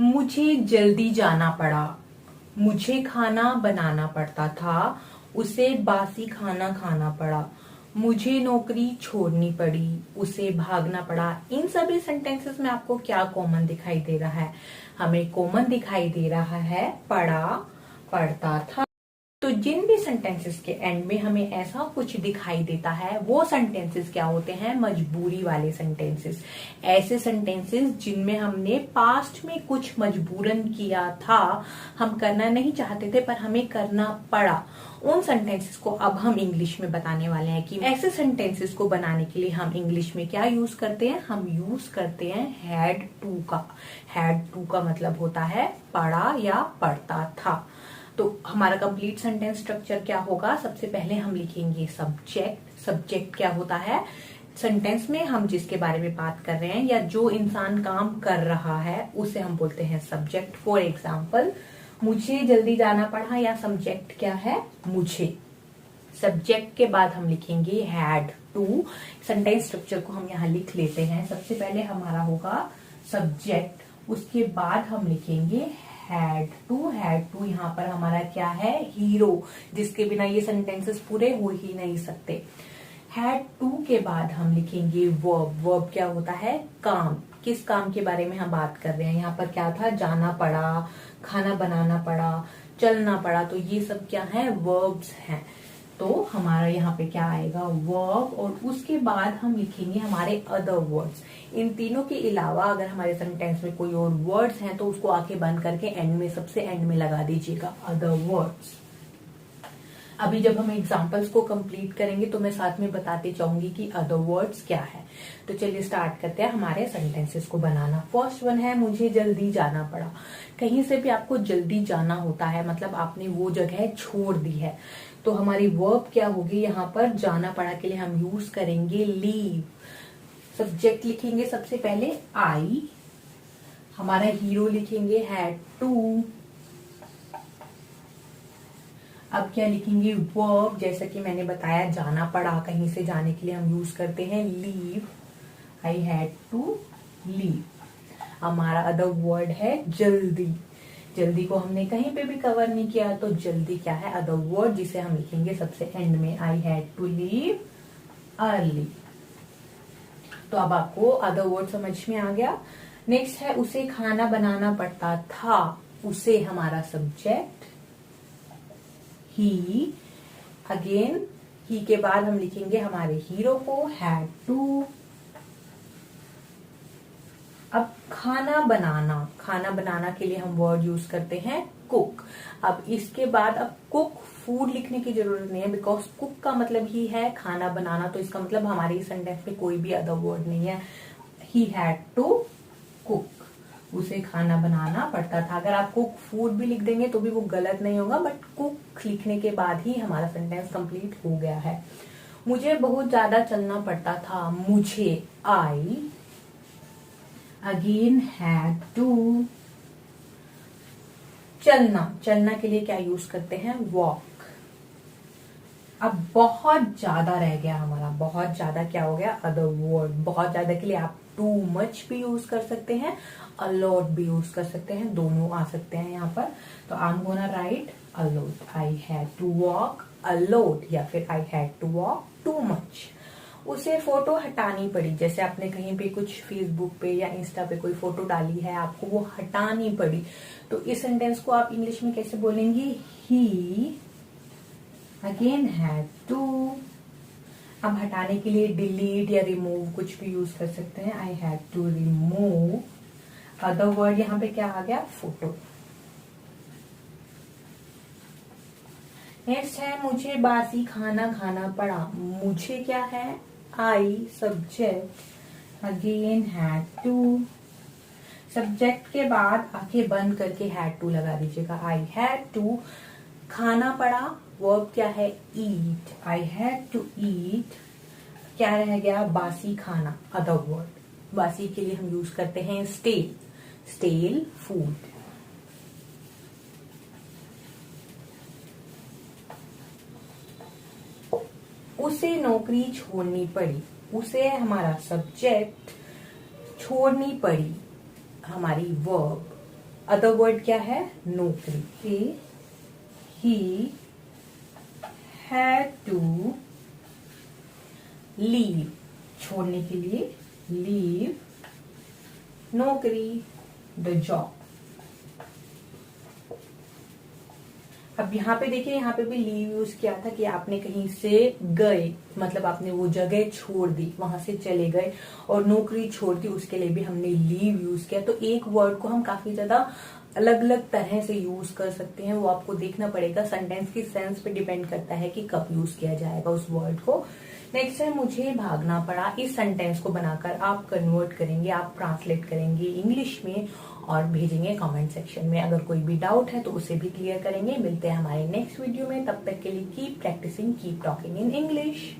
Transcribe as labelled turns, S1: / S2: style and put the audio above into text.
S1: मुझे जल्दी जाना पड़ा। मुझे खाना बनाना पड़ता था, उसे बासी खाना खाना पड़ा। मुझे नौकरी छोड़नी पड़ी, उसे भागना पड़ा। इन सभी सेंटेंसेस में आपको क्या कॉमन दिखाई दे रहा है? हमें कॉमन दिखाई दे रहा है पढ़ा, पढ़ता था। तो जिन भी सेंटेंसेस के एंड में हमें ऐसा कुछ दिखाई देता है वो सेंटेंसेस क्या होते हैं? मजबूरी वाले सेंटेंसेस। ऐसे सेंटेंसेस जिनमें हमने पास्ट में कुछ मजबूरन किया था, हम करना नहीं चाहते थे पर हमें करना पड़ा। उन सेंटेंसेस को अब हम इंग्लिश में बताने वाले हैं कि ऐसे सेंटेंसेस को बनाने के लिए हम इंग्लिश में क्या यूज करते हैं? हम यूज करते हैं हैड टू का। हैड टू का मतलब होता है पढ़ा या पढ़ता था। तो हमारा कंप्लीट सेंटेंस स्ट्रक्चर क्या होगा? सबसे पहले हम लिखेंगे सब्जेक्ट। सब्जेक्ट क्या होता है? सेंटेंस में हम जिसके बारे में बात कर रहे हैं या जो इंसान काम कर रहा है उसे हम बोलते हैं सब्जेक्ट। फॉर एग्जाम्पल, मुझे जल्दी जाना पड़ा या सब्जेक्ट क्या है? मुझे। सब्जेक्ट के बाद हम लिखेंगे हैड टू। सेंटेंस स्ट्रक्चर को हम यहाँ लिख लेते हैं। सबसे पहले हमारा होगा सब्जेक्ट, उसके बाद हम लिखेंगे हैड टू। हैड टू यहाँ पर हमारा क्या है? हीरो, जिसके बिना ये सेंटेंसेस पूरे हो ही नहीं सकते। हैड टू के बाद हम लिखेंगे वर्ब। वर्ब क्या होता है? काम। किस काम के बारे में हम बात कर रहे हैं? यहाँ पर क्या था? जाना पड़ा, खाना बनाना पड़ा, चलना पड़ा। तो ये सब क्या है? वर्ब्स हैं। तो हमारा यहाँ पे क्या आएगा? वर्ब। और उसके बाद हम लिखेंगे हमारे अदर वर्ड्स। इन तीनों के अलावा अगर हमारे सेंटेंस में कोई और वर्ड्स हैं तो उसको आके बंद करके एंड में, सबसे एंड में लगा दीजिएगा अदर वर्ड्स। अभी जब हम एग्जाम्पल्स को कंप्लीट करेंगे तो मैं साथ में बताते चाहूंगी कि अदर वर्ड्स क्या है। तो चलिए स्टार्ट करते हैं हमारे सेंटेंसेस को बनाना। फर्स्ट वन है मुझे जल्दी जाना पड़ा। कहीं से भी आपको जल्दी जाना होता है, मतलब आपने वो जगह छोड़ दी है, तो हमारी वर्ब क्या होगी? यहाँ पर जाना पड़ा के लिए हम यूज करेंगे लीव। सब्जेक्ट लिखेंगे सबसे पहले आई, हमारा हीरो लिखेंगे हैड टू। अब क्या लिखेंगे? वर्ब। जैसा कि मैंने बताया जाना पड़ा, कहीं से जाने के लिए हम यूज करते हैं leave. I had to leave. हमारा अदर वर्ड है जल्दी। जल्दी को हमने कहीं पे भी कवर नहीं किया, तो जल्दी क्या है? अदर वर्ड, जिसे हम लिखेंगे सबसे एंड में। I had to leave early. तो अब आपको अदर वर्ड समझ में आ गया। नेक्स्ट है उसे खाना बनाना पड़ता था। उसे हमारा सब्जेक्ट ही। अगेन ही के बाद हम लिखेंगे हमारे हीरो को हैड टू। अब खाना बनाना। खाना बनाना के लिए हम वर्ड यूज करते हैं कुक। अब इसके बाद अब कुक फूड लिखने की जरूरत नहीं है, बिकॉज कुक का मतलब ही है खाना बनाना। तो इसका मतलब हमारे इस सेंटेंस में कोई भी अदर वर्ड नहीं है। He had to cook. उसे खाना बनाना पड़ता था। अगर आप कुक फूड भी लिख देंगे तो भी वो गलत नहीं होगा, बट कुक लिखने के बाद ही हमारा सेंटेंस कंप्लीट हो गया है। मुझे बहुत ज्यादा चलना पड़ता था। मुझे आई अगेन हैड टू। चलना। चलना के लिए क्या यूज करते हैं? वॉक। अब बहुत ज्यादा रह गया हमारा। बहुत ज्यादा क्या हो गया? Other word. बहुत ज्यादा के लिए आप टू मच भी यूज कर सकते हैं, अलॉट भी यूज कर सकते हैं, दोनों आ सकते हैं यहाँ पर। तो I am gonna write a lot. I had to walk a lot, या फिर I had to walk too much. उसे फोटो हटानी पड़ी। जैसे आपने कहीं पे कुछ फेसबुक पे या इंस्टा पे कोई फोटो डाली है, आपको वो हटानी पड़ी, तो इस सेंटेंस को आप इंग्लिश में कैसे बोलेंगे? ही अगेन हैड टू। अब हटाने के लिए डिलीट या रिमूव कुछ भी यूज कर सकते हैं। I had to remove. Other word यहाँ पे क्या आ गया? फोटो। नेक्स्ट है मुझे बासी खाना खाना पड़ा। मुझे क्या है? I subject again had to. Subject के बाद आंखें बंद करके हैड टू लगा दीजिएगा। I had to. खाना पड़ा, वर्ब क्या है? Eat. I had to eat. क्या रह गया? बासी खाना, अदर वर्ड। बासी के लिए हम यूज करते हैं स्टेल। Stele food. उसे नौकरी छोड़नी पड़ी। उसे हमारा सब्जेक्ट, छोड़नी पड़ी हमारी वर्ब। अदर वर्ड क्या है, नौकरी। ही हैड टू लीव, छोड़ने के लिए, लीव नौकरी, द जॉब। अब यहाँ पे देखिए, यहाँ पे भी लीव यूज किया था कि आपने कहीं से गए, मतलब आपने वो जगह छोड़ दी, वहां से चले गए, और नौकरी छोड़ दी, उसके लिए भी हमने लीव यूज किया। तो एक वर्ड को हम काफी ज्यादा अलग अलग तरह से यूज कर सकते हैं, वो आपको देखना पड़ेगा। सेंटेंस की सेंस पे डिपेंड करता है कि कब यूज किया जाएगा उस वर्ड को। नेक्स्ट है मुझे भागना पड़ा। इस सेंटेंस को बनाकर आप कन्वर्ट करेंगे, आप ट्रांसलेट करेंगे इंग्लिश में और भेजेंगे कमेंट सेक्शन में। अगर कोई भी डाउट है तो उसे भी क्लियर करेंगे। मिलते हैं हमारे नेक्स्ट वीडियो में, तब तक के लिए keep practising, keep talking in English.